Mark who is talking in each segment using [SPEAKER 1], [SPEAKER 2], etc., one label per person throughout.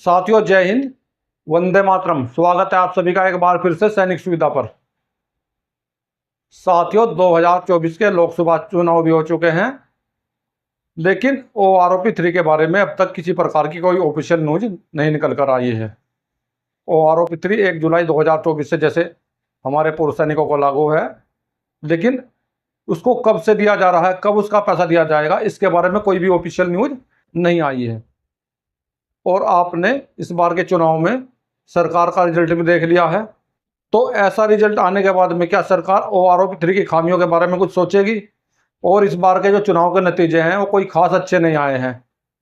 [SPEAKER 1] साथियों, जय हिंद, वंदे मातरम। स्वागत है आप सभी का एक बार फिर से सैनिक सुविधा पर। साथियों, 2024 के लोकसभा चुनाव भी हो चुके हैं, लेकिन OROP 3 के बारे में अब तक किसी प्रकार की कोई ऑफिशियल न्यूज नहीं निकल कर आई है। OROP 3 1 जुलाई 2024 से जैसे हमारे पूर्व सैनिकों को लागू है, लेकिन उसको कब से दिया जा रहा है, कब उसका पैसा दिया जाएगा, इसके बारे में कोई भी ऑफिशियल न्यूज नहीं आई है। और आपने इस बार के चुनाव में सरकार का रिजल्ट भी देख लिया है, तो ऐसा रिजल्ट आने के बाद में क्या सरकार OROP 3 की खामियों के बारे में कुछ सोचेगी? और इस बार के जो चुनाव के नतीजे हैं वो कोई खास अच्छे नहीं आए हैं,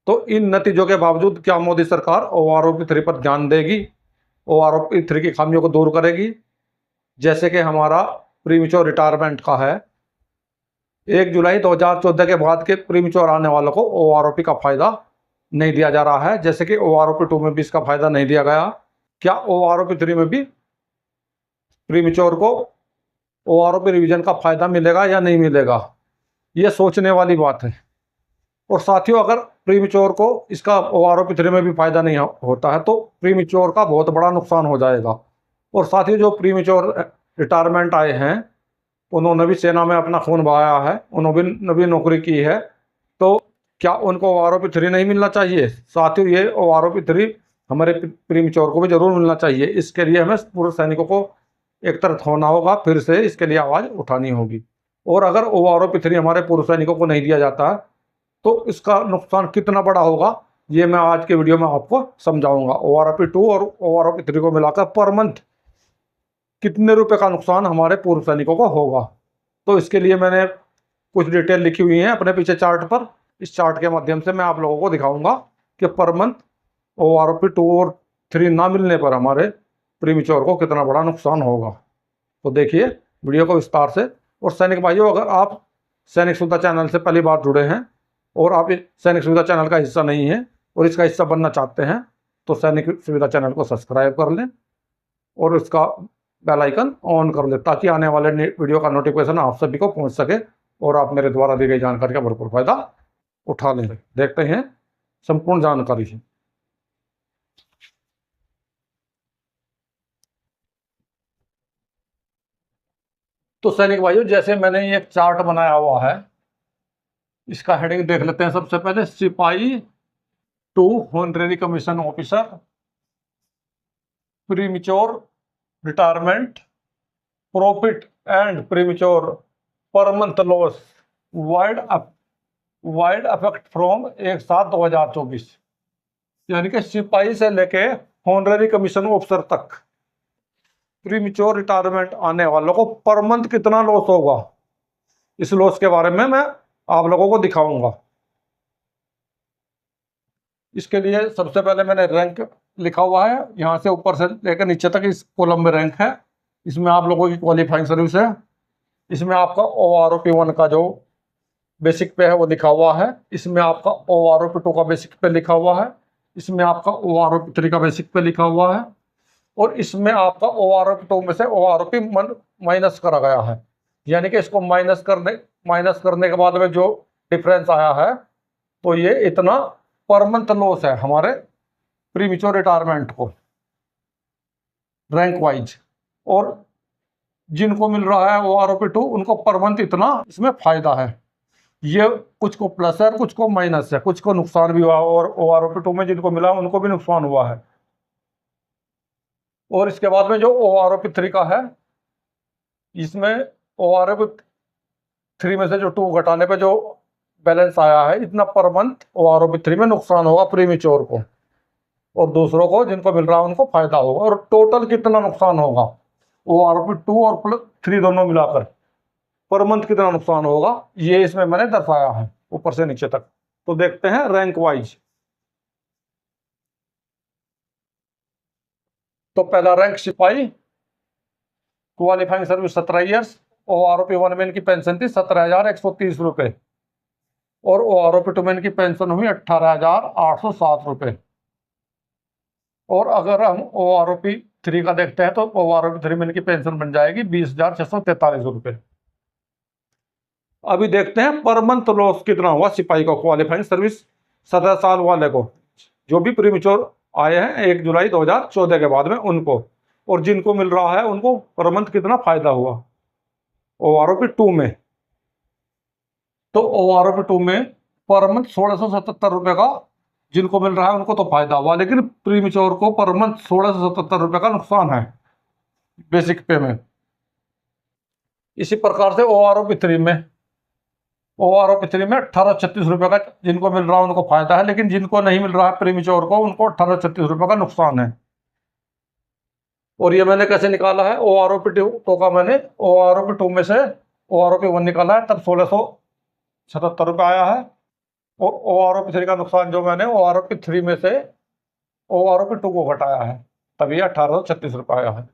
[SPEAKER 1] तो इन नतीजों के बावजूद क्या मोदी सरकार OROP 3 पर ध्यान देगी, OROP 3 की खामियों को दूर करेगी? जैसे कि हमारा प्रीमेच्योर रिटायरमेंट का है, 1 जुलाई 2014 के बाद के प्रीमेच्योर आने वालों को OROP का फायदा नहीं दिया जा रहा है, जैसे कि OROP 2 में भी इसका फायदा नहीं दिया गया। क्या OROP 3 में भी प्रीमेच्योर को OROP रिवीजन का फायदा मिलेगा या नहीं मिलेगा? ये सोचने वाली बात है। और साथियों, अगर प्रीमेच्योर को इसका OROP 3 में भी फायदा नहीं होता है तो प्रीमेच्योर का बहुत बड़ा नुकसान हो जाएगा। और साथियों, जो प्रीमेच्योर रिटायरमेंट आए हैं उन्होंने भी सेना में अपना खून बहाया है, उन्होंने भी नौकरी की है, तो क्या उनको OROP 3 नहीं मिलना चाहिए? साथियों, ये OROP 3 हमारे प्रीमेच्योर को भी जरूर मिलना चाहिए। इसके लिए हमें पूर्व सैनिकों को एक तरफ होना होगा, फिर से इसके लिए आवाज़ उठानी होगी। और अगर OROP 3 हमारे पूर्व सैनिकों को नहीं दिया जाता है तो इसका नुकसान कितना बड़ा होगा, ये मैं आज के वीडियो में आपको समझाऊंगा। OROP 2 और OROP 3 को मिलाकर पर मंथ कितने रुपए का नुकसान हमारे पूर्व सैनिकों को होगा, तो इसके लिए मैंने कुछ डिटेल लिखी हुई है अपने पीछे चार्ट पर। इस चार्ट के माध्यम से मैं आप लोगों को दिखाऊंगा कि पर मंथ OROP 2 और 3 ना मिलने पर हमारे प्रीमेच्योर को कितना बड़ा नुकसान होगा। तो देखिए वीडियो को विस्तार से। और सैनिक भाइयों, अगर आप सैनिक सुविधा चैनल से पहली बार जुड़े हैं और आप सैनिक सुविधा चैनल का हिस्सा नहीं है और इसका हिस्सा बनना चाहते हैं, तो सैनिक सुविधा चैनल को सब्सक्राइब कर लें और उसका बेल आइकन ऑन कर लें, ताकि आने वाले वीडियो का नोटिफिकेशन आप सभी को पहुंच सके और आप मेरे द्वारा दी गई जानकारी का भरपूर फायदा उठा लें। देखते हैं संपूर्ण जानकारी है। तो सैनिक भाइयों, जैसे मैंने ये एक चार्ट बनाया हुआ है, इसका हेडिंग देख लेते हैं। सबसे पहले सिपाही to honorary commission officer, premature retirement, profit and premature per month loss, vide effect from 1/7/2024, यानी कि सिपाही से लेके होनरेरी कमीशन ऑफिसर तक प्रीमेच्योर रिटायरमेंट आने वालों को पर मंथ कितना लॉस होगा, इस लॉस के बारे में मैं आप लोगों को दिखाऊंगा। इसके लिए सबसे पहले मैंने रैंक लिखा हुआ है, यहाँ से ऊपर से लेकर नीचे तक इस कॉलम में रैंक है। इसमें आप लोगों की क्वालिफाइंग सर्विस है, इसमें आपका OROP 1 का जो बेसिक पे है वो लिखा हुआ है, इसमें आपका OROP 2 का बेसिक पे लिखा हुआ है, इसमें आपका OROP 3 का बेसिक पे लिखा हुआ है, और इसमें आपका OROP 2 में से OROP 1 माइनस करा गया है, यानी कि इसको माइनस करने के बाद में जो डिफरेंस आया है, तो ये इतना पर मंथ लॉस है हमारे प्रीमेच्योर रिटायरमेंट को रैंक वाइज। और जिनको मिल रहा है OROP 2 उनको पर मंथ इतना इसमें फायदा है। ये कुछ को प्लस है, कुछ को माइनस है, कुछ को नुकसान भी हुआ, और OROP 2 में जिनको मिला उनको भी नुकसान हुआ है। और इसके बाद में जो OROP 3 का है, इसमें OROP 3 में से जो 2 घटाने पे जो बैलेंस आया है, इतना पर मंथ OROP 3 में नुकसान होगा प्रीमेच्योर को, और दूसरों को जिनको मिल रहा है उनको फायदा होगा। और टोटल कितना नुकसान होगा OROP 2 और 3 दोनों मिलाकर पर मंथ कितना नुकसान होगा, ये इसमें मैंने दर्शाया है ऊपर से नीचे तक। तो देखते हैं रैंक वाइज। तो पहला रैंक सिपाही, क्वालिफाइंग सर्विस 17 ईयर्स, OROP 1 में इनकी पेंशन थी 17,130 रुपये, और OROP 2 में इनकी पेंशन हुई 18,807 रुपये। और अगर हम OROP 3 का देखते हैं तो OROP 3 में इनकी पेंशन बन जाएगी 20,643 रुपये। अभी देखते हैं पर मंथ लॉस कितना हुआ सिपाही को, क्वालिफाइंग सर्विस 17 साल वाले को, जो भी प्रीमेच्योर आए हैं 1 जुलाई 2014 के बाद में उनको, और जिनको मिल रहा है उनको पर मंथ कितना फायदा हुआ ओआरओपी 2 में। तो ओआरओपी 2 में पर मंथ 1677 रुपये का जिनको मिल रहा है उनको तो फायदा हुआ, लेकिन प्रीमिच्योर को पर मंथ 1677 रुपये का नुकसान है बेसिक पे में। इसी प्रकार से ओआरओपी 3 में 1836 रुपये का जिनको मिल रहा है उनको फायदा है, लेकिन जिनको नहीं मिल रहा है प्रीमिच्योर को उनको 1836 रुपये का नुकसान है। और ये मैंने कैसे निकाला है, ओआरओपी 2 का मैंने ओआरओपी 2 में से ओआरओपी 1 निकाला है, तब 1677 रुपये आया है। और ओआरओपी 3 का नुकसान जो मैंने ओआरओपी 3 में से ओआरओपी 2 को घटाया है, तभी 1836 रुपये आया है।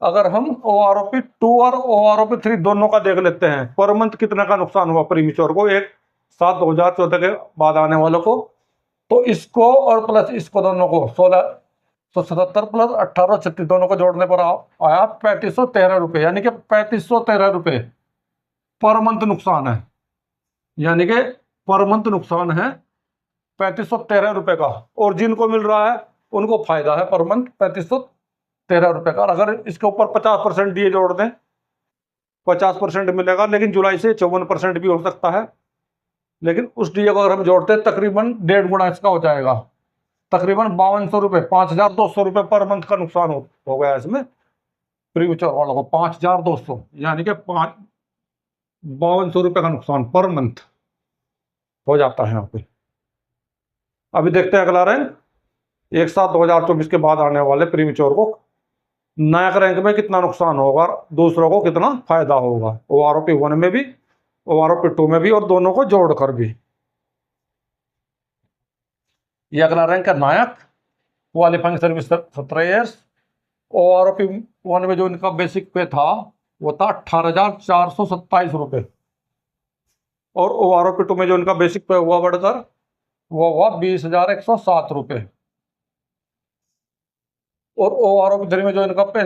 [SPEAKER 1] अगर हम ओआरओपी 2 और ओआरओपी 3 दोनों का देख लेते हैं, पर मंथ कितना का नुकसान हुआ प्रीमिच्योर को 1/7/2014 के बाद आने वालों को, तो इसको और प्लस इसको दोनों को 1677 प्लस 1836 दोनों को जोड़ने पर आया 3513 रुपये, यानी कि 3513 रुपये पर मंथ नुकसान है। यानी कि पर मंथ नुकसान है 3513 रुपये का, और जिनको मिल रहा है उनको फायदा है पर मंथ 3513 रुपये का। अगर इसके ऊपर 50% दिए जोड़ दें 50% मिलेगा, लेकिन जुलाई से 54% भी हो सकता है। लेकिन उस डीए को अगर हम जोड़ते हैं तकरीबन 1.5 गुना इसका हो जाएगा, तकरीबन 5200 रुपये 5200 रुपये पर मंथ का नुकसान हो गया इसमें प्रीमिच्योर वालों को 5200, यानी कि 5200 रुपये का नुकसान पर मंथ हो जाता है यहाँ पे। अभी देखते हैं अगला रैंक 1/7/2024 के बाद आने वाले प्रीमिच्योर को नायक रैंक में कितना नुकसान होगा, दूसरों को कितना फायदा होगा, ओआरओपी 1 में भी ओआरओपी 2 में भी, और दोनों को जोड़कर भी। ये अगला रैंक है नायक, क्वालिफाइंग सर्विस 17 ईयर्स। ओआरओपी 1 में जो इनका बेसिक पे था वो था 18,427 रुपये, और ओआरओपी 2 में जो इनका बेसिक पे हुआ बढ़कर वो हुआ 20,107 रुपये, और ओआरओपी 3 में जो इनका पे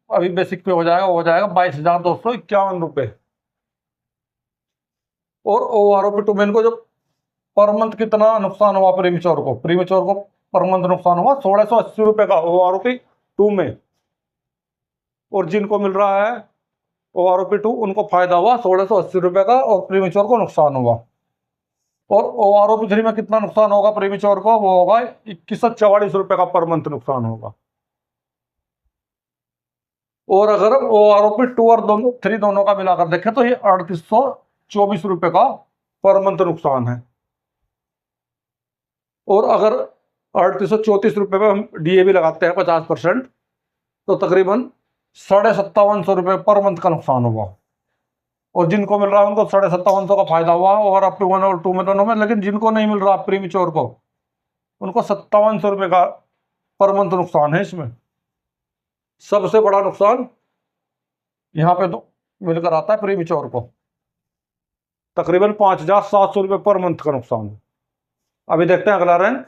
[SPEAKER 1] अभी बेसिक पे हो जाएगा वो हो जाएगा 22,251 रुपये। और ओआरओपी 2 में इनको जो पर मंथ कितना नुकसान हुआ प्रीमिच्योर को पर मंथ नुकसान हुआ 1680 रुपये का ओआरओपी 2 में, और जिनको मिल रहा है ओआरओपी 2 उनको फायदा हुआ 1680 रुपये का, और प्रीमिच्योर को नुकसान हुआ। और ओआरओपी 3 में कितना नुकसान होगा प्रीमिच्योर को, वो होगा 2144 रुपये का पर मंथ नुकसान होगा। और अगर ओआरओपी 2 और 3 दोनों का मिलाकर देखें तो ये 3824 रुपये का पर मंथ नुकसान है। और अगर 3834 रुपये में हम डीए भी लगाते हैं 50%, तो तकरीबन 5750 रुपये पर मंथ का नुकसान हुआ। और जिनको मिल रहा है उनको 5750 का फायदा हुआ ओआरओपी 1 और 2 में दोनों में, लेकिन जिनको नहीं मिल रहा प्रीमिच्योर को उनको 5700 रुपये का पर मंथ नुकसान है। इसमें सबसे बड़ा नुकसान यहाँ पे तो मिलकर आता है प्रीमिच्योर को, तकरीबन 5700 रुपये पर मंथ का नुकसान है। अभी देखते हैं अगला रैंक,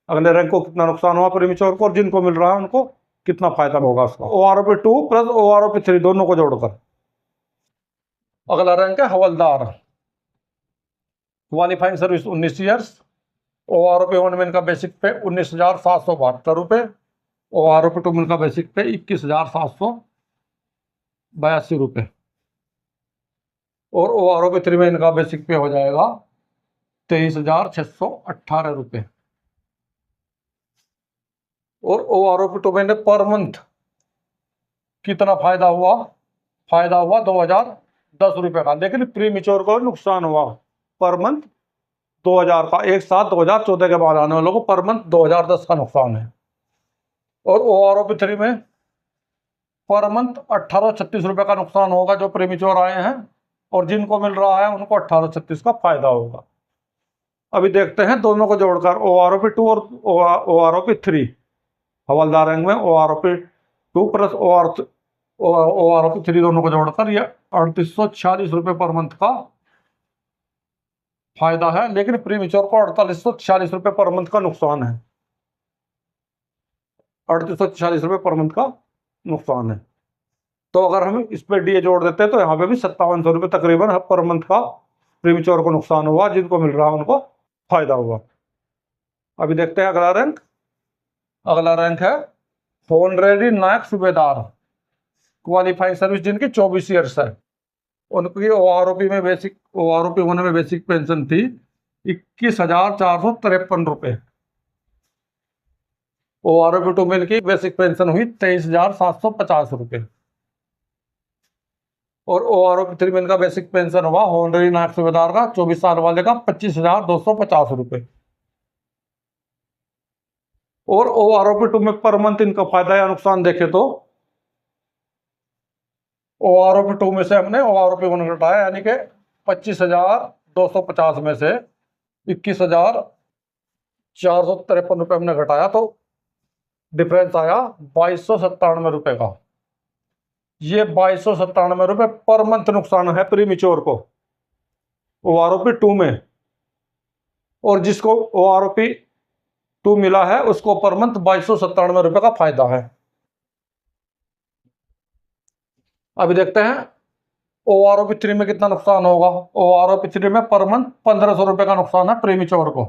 [SPEAKER 1] अगले रैंक को कितना नुकसान हुआ प्रीमिच्योर को, और जिनको मिल रहा है उनको कितना फायदा होगा उसका, ओआरओपी 2 प्लस ओआरओपी 3 दोनों को जोड़कर। अगला रैंक है हवलदार, क्वालिफाइंग सर्विस 19 ईयर्स। ओआरओपी 1 में इनका बेसिक पे 19,772 रुपये, ओआरओपी 2 में इनका बेसिक पे 21,782 रुपये, और ओआरओपी 3 में इनका बेसिक पे हो जाएगा 23,618 रुपये। और ओआरओपी 2 में पर मंथ कितना फायदा हुआ 2,010 रुपये का, लेकिन प्रीमिच्योर को नुकसान हुआ पर मंथ 2000 का, 1/7/2014 के बाद आने वालों को पर मंथ 2010 का नुकसान है। और ओआरओपी 3 में पर मंथ 1836 रुपये का नुकसान होगा जो प्रीमिच्योर आए हैं, और जिनको मिल रहा है उनको 1836 का फायदा होगा। अभी देखते हैं दोनों को जोड़कर ओआरओपी 2 और ओआरओपी 3 हवलदार रैंक में ओआरओपी 2 प्लस ओआरओपी 3 दोनों को जोड़कर ये 3846 रुपये पर मंथ का फायदा है, लेकिन प्रीमिच्योर को 4846 रुपये पर मंथ का नुकसान है। 3846 रुपये पर मंथ का नुकसान है। तो अगर हम इस पर डीए जोड़ देते हैं तो यहाँ पे भी 5700 रुपये तकरीबन पर मंथ का प्रीमिच्योर को नुकसान हुआ, जिनको मिल रहा है उनको फायदा हुआ। अभी देखते हैं अगला रैंक अगला रैंक है होनरेरी नायक सूबेदार, क्वालिफाइंग सर्विस जिनकी 24 ईयर्स है। उनकी ओआरओपी में बेसिक ओआरओपी होने में बेसिक पेंशन थी 21,453 रुपये। ओआरओपी 2 में की बेसिक पेंशन हुई 23,750 रुपये। और ओआरओपी 3 में का बेसिक पेंशन हुआ होनरेरी नायक सूबेदार का 24 साल वाले का 25,250 रुपये। और ओआरओपी 2 में पर मंथ इनका फायदा या नुकसान देखे तो ओआरओपी 2 में से हमने ओआरओपी 1 घटाया, यानी कि 25,250 में से 21,453 रुपये हमने घटाया तो डिफरेंस आया 2,297 रुपये का। ये 2,297 रुपये पर मंथ नुकसान है प्रीमिच्योर को ओआरओपी 2 में, और जिसको ओआरओपी 2 मिला है उसको पर मंथ 2,297 रुपये का फायदा है। अभी देखते हैं ओआरओपी 3 में कितना नुकसान होगा। ओआरओपी 3 में पर मंथ 1,500 रुपये का नुकसान है प्रीमिच्योर को,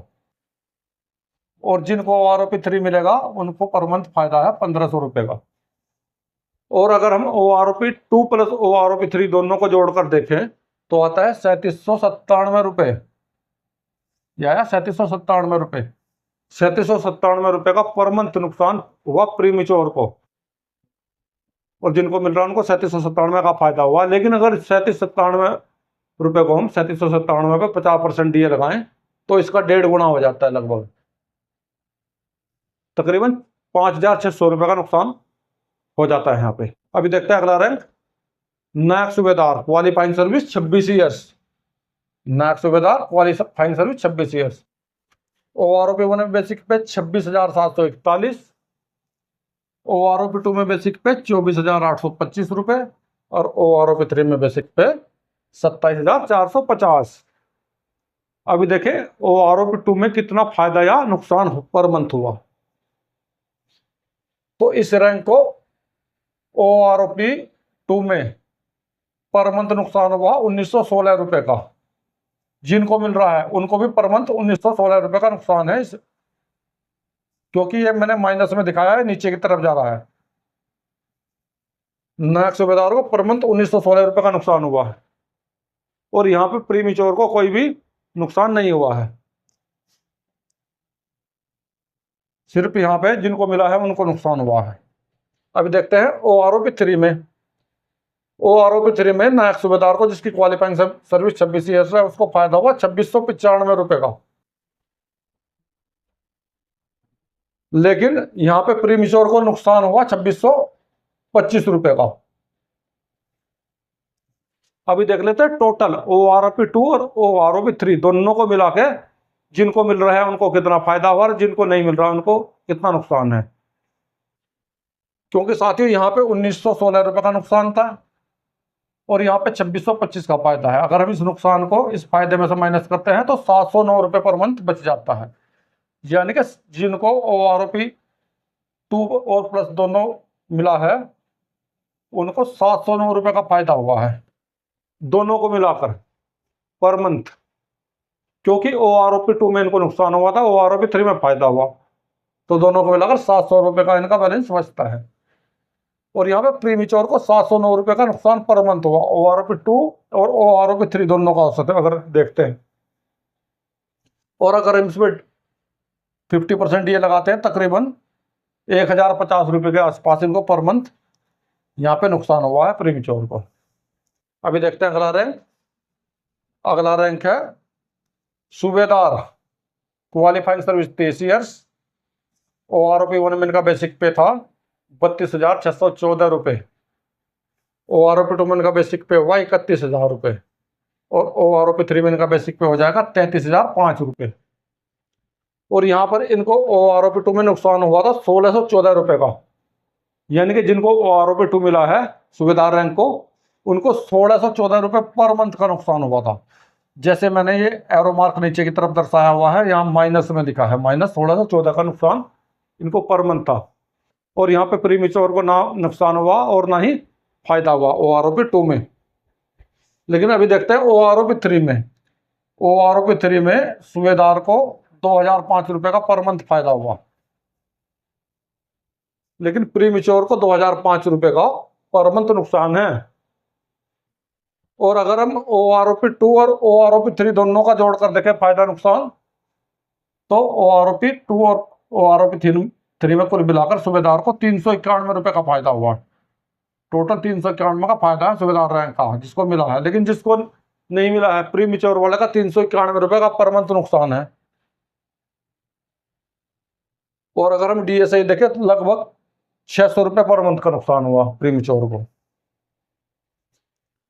[SPEAKER 1] और जिनको ओआरओपी 3 मिलेगा उनको पर मंथ फायदा है 1,500 रुपये का। और अगर हम ओआरओपी 2 प्लस ओआरओपी 3 दोनों को जोड़कर देखें तो आता है 3,797 यह आया 3,797 3,797 का पर मंथ नुकसान हुआ प्रीमिच्योर को, और जिनको मिल रहा है उनको 3,797 का फायदा हुआ। लेकिन अगर 3,797 को हम 3,797 पे 50% डीए लगाएं तो इसका 1.5 गुना हो जाता है, लगभग तकरीबन 5,600 रुपये का नुकसान हो जाता है यहाँ पे। अभी देखते हैं अगला रैंक नायक सूबेदार क्वालिफाइंग सर्विस 26 ईयर्स। नायक सूबेदार क्वालिफाइंग सर्विस 26 ईयर्स। ओआरओपी 1 में बेसिक पे 26,741, ओआरओपी 2 में बेसिक पे 24,825 रुपये, और ओआरओपी 3 में बेसिक पे 27,450। अभी देखें ओआरओपी 2 में कितना फायदा या नुकसान पर मंथ हुआ। तो इस रैंक को ओआरओपी 2 में पर मंथ नुकसान हुआ 1,916 रुपये का। जिनको मिल रहा है उनको भी पर मंथ 1,916 रुपये का नुकसान है, क्योंकि ये मैंने माइनस में दिखाया है, नीचे की तरफ जा रहा है। नायक सूबेदार को पर मंथ 1,916 रुपये का नुकसान हुआ है, और यहाँ पे प्रीमिच्योर को कोई भी नुकसान नहीं हुआ है, सिर्फ यहाँ पे जिनको मिला है उनको नुकसान हुआ है। अभी देखते हैं ओआरओपी 3 में। ओआरओपी 3 में नायक सूबेदार को जिसकी क्वालिफाइंग सर्विस 26 ईयर्स है उसको फायदा हुआ 2,695 रुपये का। लेकिन यहाँ पे प्रीमिच्योर को नुकसान हुआ 2,625 रुपये का। अभी देख लेते हैं टोटल ओआरओपी 2 और ओआरओपी 3 दोनों को मिला के जिनको मिल रहा है उनको कितना फायदा हुआ और जिनको नहीं मिल रहा उनको कितना नुकसान है। क्योंकि साथियों यहाँ पे 1,916 रुपये का नुकसान था और यहाँ पे 2,625 का फायदा है। अगर हम इस नुकसान को इस फायदे में से माइनस करते हैं तो 709 रुपये पर मंथ बच जाता है। यानी कि जिनको ओआरओपी 2 और प्लस दोनों मिला है उनको 709 रुपये का फायदा हुआ है दोनों को मिलाकर पर मंथ, क्योंकि ओआरओपी 2 में इनको नुकसान हुआ था, ओआरओपी 3 में फायदा हुआ, तो दोनों को मिलाकर 700 रुपये का इनका बैलेंस बचता है। और यहाँ पे प्रीमिच्योर को 709 रुपये का नुकसान पर मंथ हुआ ओआरओपी 2 और ओआरओपी 3 दोनों का औसत है अगर देखते हैं। और अगर हम इसमें 50% ये लगाते हैं तकरीबन 1,050 रुपये के आसपास इनको पर मंथ यहाँ पे नुकसान हुआ है प्रीमिच्योर को। अभी देखते हैं अगला रैंक। अगला रैंक है सूबेदार क्वालिफाइंग सर्विस 23 ईयर्स। ओआरओपी 1 में इनका बेसिक पे था 32,614 रुपये, ओआरओपी 2 में इनका बेसिक पे हुआ 31,000 रुपये, और ओआरओपी 3 में इनका बेसिक पे हो जाएगा 33,005 रुपये। और यहाँ पर इनको ओआरओपी 2 में नुकसान हुआ था 1,614 रुपये का, यानी कि जिनको ओआरओपी 2 मिला है सूबेदार रैंक को उनको 1,614 रुपये पर मंथ का नुकसान हुआ था। जैसे मैंने ये एरो मार्क नीचे की तरफ दर्शाया हुआ है, यहाँ माइनस में दिखा है, माइनस 1,614 का नुकसान इनको पर मंथ था। और यहाँ पे प्रीमिच्योर को ना नुकसान हुआ और ना ही फायदा हुआ ओआरओपी 2 में। लेकिन अभी देखते हैं ओआरओपी 3 में। ओआरओपी 3 में सूबेदार को 2,005 रुपये का पर मंथ फायदा हुआ, लेकिन प्री मेच्योर को 2005 रुपये का पर मंथ नुकसान है। और अगर हम OROP2 और OROP3 दोनों का जोड़कर देखें फायदा नुकसान, तो OROP2 और OROP3 में कुल मिलाकर सूबेदार को 391 रुपये का फायदा हुआ। टोटल 391 का फायदा है सूबेदार रैंक का जिसको मिला है, लेकिन जिसको नहीं मिला है प्री मेच्योर वाले का 391 रुपये का पर मंथ नुकसान है। और अगर हम DSI देखें तो लगभग 600 रुपये पर मंथ का नुकसान हुआ प्री मेच्योर को।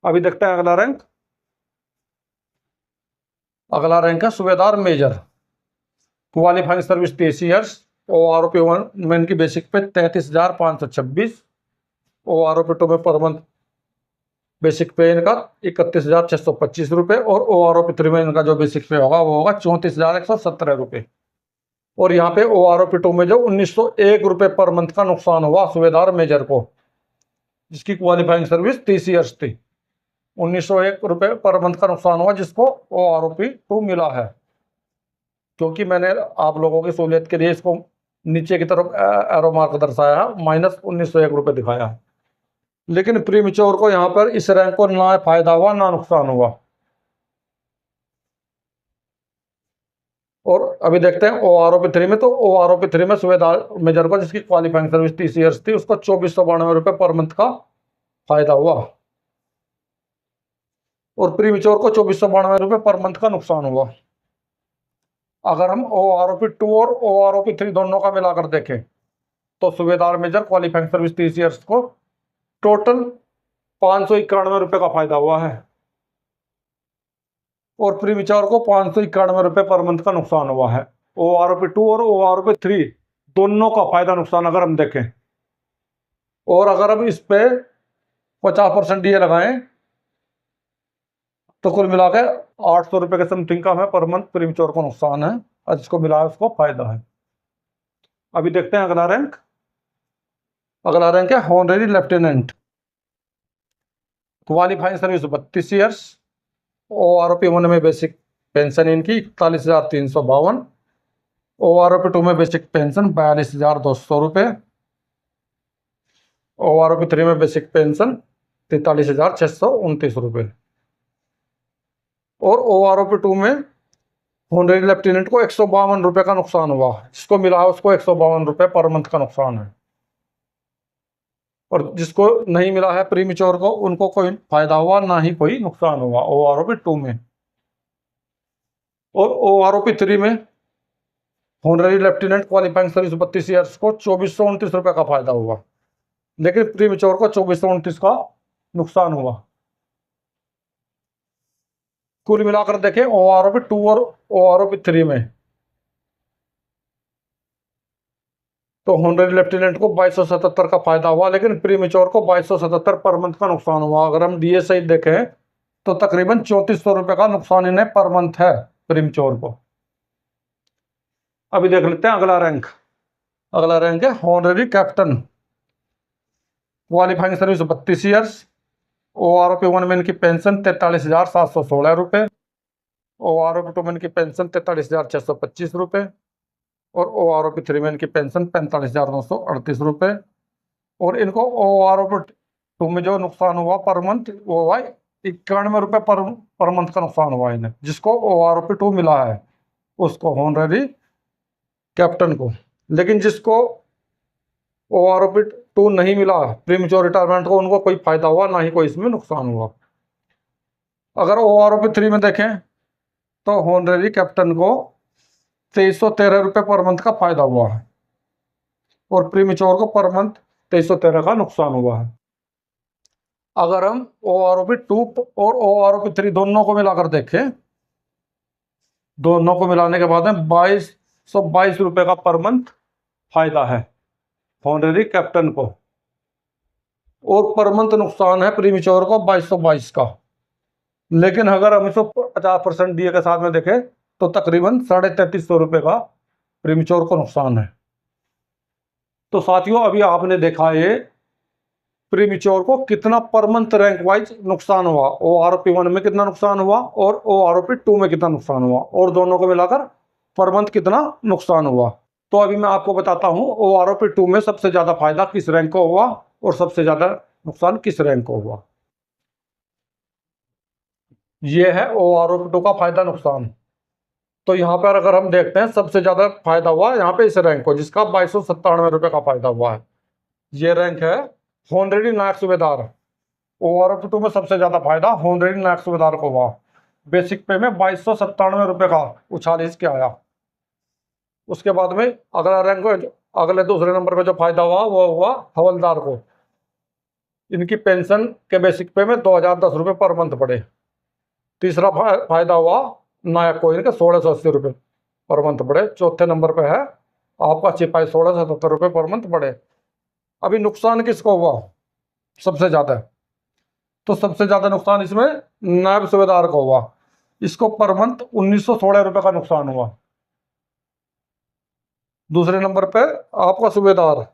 [SPEAKER 1] अभी देखते हैं अगला रैंक। अगला रैंक है सूबेदार major. Qualifying service 23 years. OROP1 में इनकी बेसिक पे 33,526। OROP2 में पर मंथ बेसिक पे इनका 31,625 रुपये। और OROP3 में इनका जो बेसिक पे होगा वो होगा 34,117 रुपये। और यहाँ पे OROP2 में जो 1901 रुपये पर मंथ का नुकसान हुआ सूबेदार मेजर को, जिसकी क्वालिफाइंग सर्विस 30 ईयर्स थी। 1901 रुपये पर मंथ का नुकसान हुआ जिसको OROP2 मिला है, क्योंकि मैंने आप लोगों की सहूलियत के लिए इसको नीचे की तरफ एरो मार्क दर्शाया है, -1901 रुपये दिखाया है। लेकिन प्री मेच्योर को यहाँ पर इस रैंक को ना फायदा हुआ ना नुकसान हुआ। और अभी देखते हैं OROP3 में। तो OROP3 में सूबेदार मेजर को, जिसकी क्वालिफाइंग सर्विस 30 ईयर्स थी, उसको 2492 रुपये पर मंथ का फायदा हुआ। और प्री मेच्योर को 2492 रुपये पर मंथ का नुकसान हुआ। अगर हम OROP2 और OROP3 दोनों का मिलाकर देखें तो सूबेदार मेजर क्वालिफाइंग सर्विस 30 ईयर्स को टोटल 591 रुपये का फायदा हुआ है। और प्री मेच्योर को 591 रुपये पर मंथ का नुकसान हुआ है। OROP2 और OROP3 दोनों का फायदा नुकसान अगर हम देखें, और अगर हम इस पे 50% DA लगाएं तो कुल मिला के 800 रुपये के समथिंग का हमें पर मंथ प्री मेच्योर को नुकसान है, और जिसको मिला है उसको फायदा है। अभी देखते हैं अगला रैंक। अगला रैंक है honorary lieutenant. Qualifying service 32 years. OROP1 में बेसिक पेंशन इनकी 41,352। OROP2 में बेसिक पेंशन 42,200 रुपये। OROP3 में बेसिक पेंशन 43,629 रुपये। और OROP2 में हॉनरेरी लेफ्टिनेंट को 152 रुपये का नुकसान हुआ, जिसको मिला है उसको 152 रुपये पर मंथ का नुकसान है। और जिसको नहीं मिला है प्री मेच्योर को, उनको कोई फायदा हुआ ना ही कोई नुकसान हुआ OROP2 में। और OROP3 में हॉनरेरी लेफ्टिनेंट क्वालिफाइंग सर्विस 32 ईयर्स को 2429 रुपये का फायदा हुआ, लेकिन प्री मेच्योर को 2429 का नुकसान हुआ। कुल मिलाकर देखें OROP2 और OROP3 में तो हॉनरेरी लेफ्टिनेंट को 2277 का फायदा हुआ, लेकिन प्री मेच्योर को 2277 पर मंथ का नुकसान हुआ। अगर हम DSI देखें तो तकरीबन 3400 रुपये का नुकसान इन्हें पर मंथ है प्री मेच्योर को। अभी देख लेते हैं अगला रैंक। अगला रैंक है honorary captain. Qualifying service 32 years. OROP1 में इनकी पेंशन 43,716 रुपये। OROP2 में इनकी पेंशन 43,625 रुपये। और OROP3 में इनकी पेंशन 45,938 रुपये। और इनको OROP2 में जो नुकसान हुआ पर मंथ वो हुआ 91 रुपये पर मंथ का नुकसान हुआ इन्हें, जिसको OROP2 मिला है उसको, हॉनरेरी कैप्टन को। लेकिन जिसको OROP2 नहीं मिला प्री मेच्योर रिटायरमेंट को, उनको कोई फायदा हुआ ना ही कोई इसमें नुकसान हुआ। अगर OROP3 में देखें तो हॉनरेरी कैप्टन को 2313 रुपये पर मंथ का फायदा हुआ है, और प्री मेच्योर को पर मंथ 2313 का नुकसान हुआ है। अगर हम OROP2 और OROP3 दोनों को मिलाकर देखें, दोनों को मिलाने के बाद में 2222 रुपये का पर मंथ फायदा है हॉनरेरी कैप्टन को, और पर मंथ नुकसान है प्री मेच्योर को 2222 का। लेकिन अगर हम इसको 50% DA के साथ में देखें तो तकरीबन 3350 रुपये का प्री मेच्योर को नुकसान है। तो साथियों, अभी आपने देखा ये प्री मेच्योर को कितना पर मंथ रैंक वाइज नुकसान हुआ, OROP1 में कितना नुकसान हुआ और OROP2 में कितना नुकसान हुआ, और दोनों को मिलाकर पर मंथ कितना नुकसान हुआ। तो अभी मैं आपको बताता हूँ OROP2 में सबसे ज़्यादा फायदा किस रैंक को हुआ और सबसे ज़्यादा नुकसान किस रैंक को हुआ। ये है OROP2 का फायदा नुकसान। तो यहाँ पर अगर हम देखते हैं सबसे ज़्यादा फायदा हुआ यहाँ पे इस रैंक को, जिसका 2297 रुपये का फायदा हुआ है। ये रैंक है होनरेरी नायक सूबेदार। OROP2 में सबसे ज़्यादा फायदा होनरेरी नायक सूबेदार को हुआ। बेसिक पे में 2297 रुपये का उछाल इसके आया। उसके बाद में अगला रैंक, अगले दूसरे नंबर पे जो फायदा हुआ वो हुआ हवलदार को। इनकी पेंशन के बेसिक पे में 2010 रुपये पर मंथ पड़े। तीसरा फायदा हुआ नायक को, इनके 1680 रुपये पर मंथ पड़े। चौथे नंबर पे है आपका सिपाही, 1677 रुपये पर मंथ पड़े। अभी नुकसान किसको हुआ सबसे ज़्यादा? तो सबसे ज़्यादा नुकसान इसमें नायब सूबेदार को हुआ। इसको पर मंथ 1916 रुपये का नुकसान हुआ। दूसरे नंबर पे आपका सूबेदार,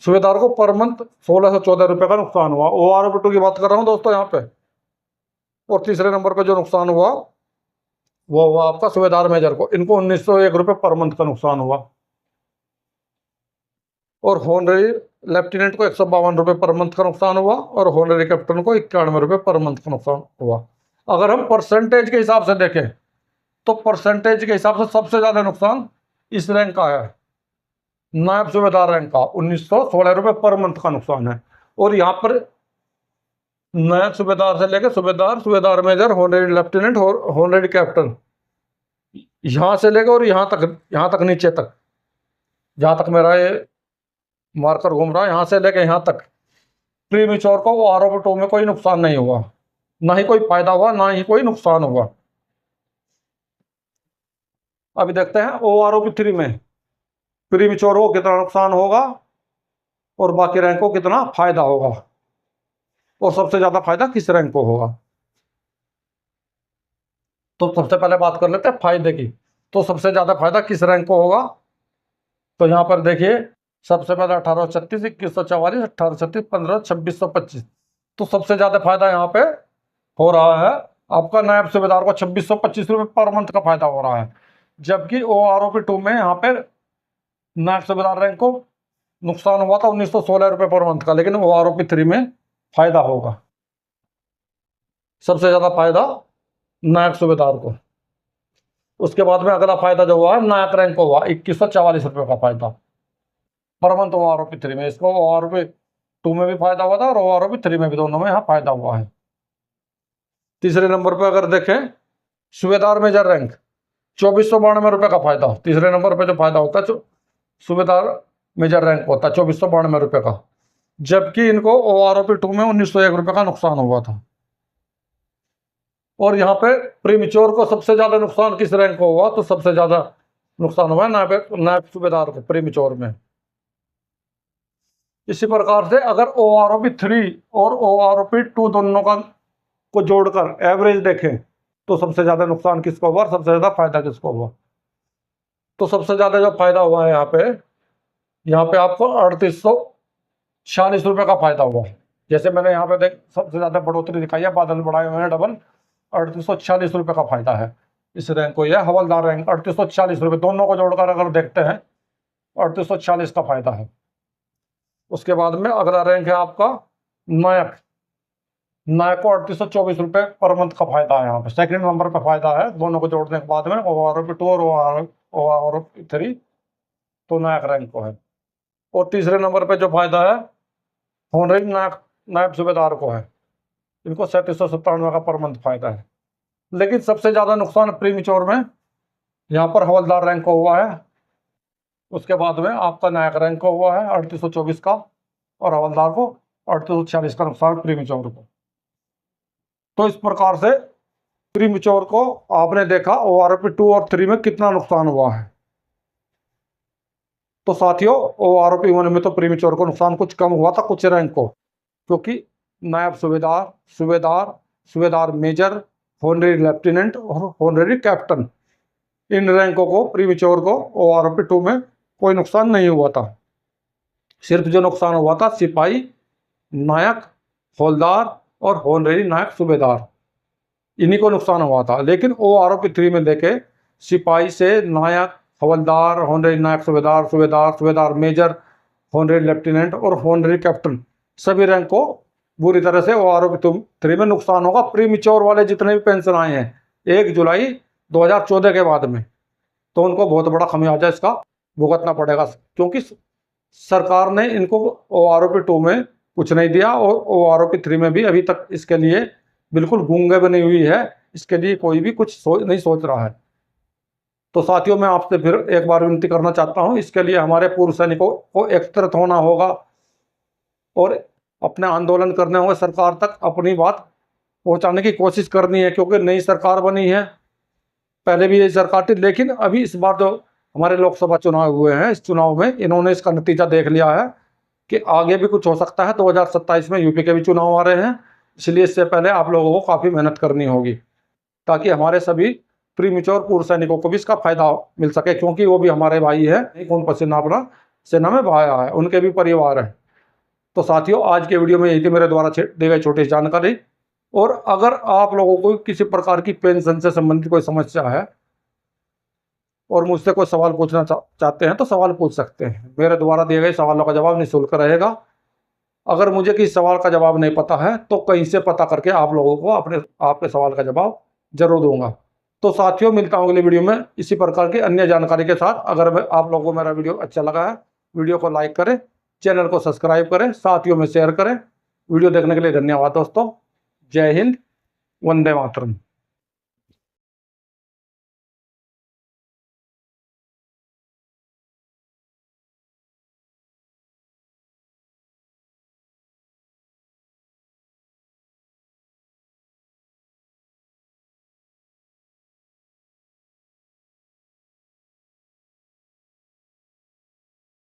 [SPEAKER 1] सूबेदार को पर मंथ 1614 रुपये का नुकसान हुआ। OROP2 की बात कर रहा हूँ दोस्तों यहाँ पे। और तीसरे नंबर पे जो नुकसान हुआ वो हुआ आपका सूबेदार मेजर को, इनको 1901 रुपये पर मंथ का नुकसान हुआ। और होनरेरी लेफ्टिनेंट को 152 रुपये पर मंथ का नुकसान हुआ। और होनरेरी कैप्टन को 91 रुपये पर मंथ का नुकसान हुआ। अगर हम परसेंटेज के हिसाब से देखें तो परसेंटेज के हिसाब से सबसे ज़्यादा नुकसान इस रैंक का है, नायब सूबेदार रैंक का। 1916 रुपये पर मंथ का नुकसान है। और यहाँ पर नायब सूबेदार से लेकर सूबेदार, सूबेदार मेजर, होनरेरी लेफ्टिनेंट और होनरेरी कैप्टन, यहाँ से लेकर और यहाँ तक नीचे तक, जहाँ तक मेरा ये मार्कर घूम रहा है, यहाँ से लेकर यहाँ तक प्रीमेच्योर को OROP2 में कोई नुकसान नहीं हुआ, ना ही कोई फायदा हुआ, ना ही कोई नुकसान हुआ। अभी देखते हैं OROP3 में प्रीमेच्योर को कितना नुकसान होगा और बाकी रैंक को कितना फायदा होगा, और सबसे ज्यादा फायदा किस रैंक को होगा। तो सबसे पहले बात कर लेते हैं फायदे की। तो सबसे ज्यादा फायदा किस रैंक को होगा? तो यहाँ पर देखिए सबसे पहले 1836, 2144, 1836, 15, 2625। तो सबसे ज्यादा फायदा यहाँ पे हो रहा है आपका नायब सूबेदार को 2625 रुपये पर मंथ का फायदा हो रहा है। जबकि OROP2 में यहाँ पे नायब सूबेदार रैंक को नुकसान हुआ था 1916 रुपये पर मंथ का, लेकिन OROP3 में फायदा होगा। सबसे ज्यादा फायदा नायक सूबेदार को। उसके बाद में अगला फायदा जो हुआ है नायक रैंक को हुआ 2144 रुपये का फायदा पर मंथ OROP3 में। इसको OROP2 में भी फायदा हुआ था और OROP3 में भी, दोनों में यहाँ फायदा हुआ है। तीसरे नंबर पर अगर देखें सूबेदार मेजर रैंक, 2492 रुपये का फायदा। तीसरे नंबर पर जो फायदा होता है सूबेदार मेजर रैंक होता है 2492 रुपये का, जबकि इनको OROP2 में 1901 रुपये का नुकसान हुआ था। और यहाँ पे प्रीमेच्योर को सबसे ज्यादा नुकसान किस रैंक को हुआ? तो सबसे ज्यादा नुकसान हुआ नायब सूबेदार को प्रीमेच्योर में। इसी प्रकार से अगर OROP3 और OROP2 दोनों का को जोड़कर एवरेज देखें तो सबसे ज्यादा नुकसान किसको हुआ और सबसे ज्यादा फायदा किसको हुआ? तो सबसे ज्यादा जो फायदा हुआ है यहाँ पे आपको 3846 रुपये का फायदा हुआ। जैसे मैंने यहाँ पे देख सबसे ज्यादा बढ़ोतरी दिखाई है, बादल बढ़ाए हुए हैं डबल, 3846 रुपये का फायदा है इस रैंक को। यह हवलदार रैंक 3846 रुपये, दोनों को जोड़कर अगर देखते हैं 3840 का फायदा है। उसके बाद में अगला रैंक है आपका नायक। नायक को 3824 रुपये पर मंथ का फायदा है यहाँ पे, सेकंड नंबर पर फायदा है। दोनों को जोड़ने के बाद में OROP2 और OROP3 तो नायक रैंक को है। और तीसरे नंबर पे जो फायदा है होनरेरी नायब सूबेदार को है, इनको 3797 का पर मंथ फायदा है। लेकिन सबसे ज्यादा नुकसान प्रीमेच्योर में यहाँ पर हवलदार रैंक को हुआ है। उसके बाद में आपका नायक रैंक को हुआ है 3824 का, और हवलदार को 3846 का नुकसान प्रीमेच्योर को। तो इस प्रकार से प्रीमेच्योर को आपने देखा OROP2 और 3 में कितना नुकसान हुआ है। तो साथियों OROP1 में तो प्रीमेच्योर को नुकसान कुछ कम हुआ था कुछ रैंक को, क्योंकि नायब सूबेदार, सूबेदार मेजर, होनरेरी लेफ्टिनेंट और होनरेरी कैप्टन, इन रैंकों को प्रीमेच्योर को OROP2 में कोई नुकसान नहीं हुआ था। सिर्फ जो नुकसान हुआ था सिपाही, नायक, हवलदार और होनरेरी नायक सूबेदार, इन्हीं को नुकसान हुआ था। लेकिन OROP3 में देखे सिपाही से, नायक हवलदार, होनरी नायक सूबेदार, सूबेदार मेजर, होनरी लेफ्टिनेंट और होनरी कैप्टन सभी रैंक को बुरी तरह से OROP 3 में नुकसान होगा। प्रीमिच्योर वाले जितने भी पेंशन आए हैं 1 जुलाई 2014 के बाद में, तो उनको बहुत बड़ा खमियाजा इसका भुगतना पड़ेगा, क्योंकि सरकार ने इनको OROP 2 में कुछ नहीं दिया और OROP 3 में भी अभी तक इसके लिए बिल्कुल गूंगे बनी हुई है। इसके लिए कोई भी कुछ नहीं सोच रहा है। तो साथियों, मैं आपसे फिर एक बार विनती करना चाहता हूं, इसके लिए हमारे पूर्व सैनिकों को एकत्रित होना होगा और अपने आंदोलन करने होंगे, सरकार तक अपनी बात पहुंचाने की कोशिश करनी है, क्योंकि नई सरकार बनी है। पहले भी यही सरकार थी, लेकिन अभी इस बार जो हमारे लोकसभा चुनाव हुए हैं, इस चुनाव में इन्होंने इसका नतीजा देख लिया है कि आगे भी कुछ हो सकता है। 2027 में यूपी के भी चुनाव आ रहे हैं, इसलिए इससे पहले आप लोगों को काफ़ी मेहनत करनी होगी, ताकि हमारे सभी प्रीमिच्योर पूर्व सैनिकों को भी इसका फायदा मिल सके, क्योंकि वो भी हमारे भाई है, खून पसीना अपना सेना में बहाया है, उनके भी परिवार है। तो साथियों, आज के वीडियो में यही थी मेरे द्वारा दी गई छोटी सी जानकारी। और अगर आप लोगों को किसी प्रकार की पेंशन से संबंधित कोई समस्या है और मुझसे कोई सवाल पूछना चाहते हैं तो सवाल पूछ सकते हैं। मेरे द्वारा दिए गए सवालों का जवाब निःशुल्क रहेगा। अगर मुझे किसी सवाल का जवाब नहीं पता है तो कहीं से पता करके आप लोगों को आपके सवाल का जवाब जरूर दूंगा। तो साथियों, मिलता हूँ अगली वीडियो में इसी प्रकार की अन्य जानकारी के साथ। अगर आप लोगों को मेरा वीडियो अच्छा लगा है, वीडियो को लाइक करें, चैनल को सब्सक्राइब करें, साथियों में शेयर करें। वीडियो देखने के लिए धन्यवाद दोस्तों। जय हिंद, वंदे मातरम।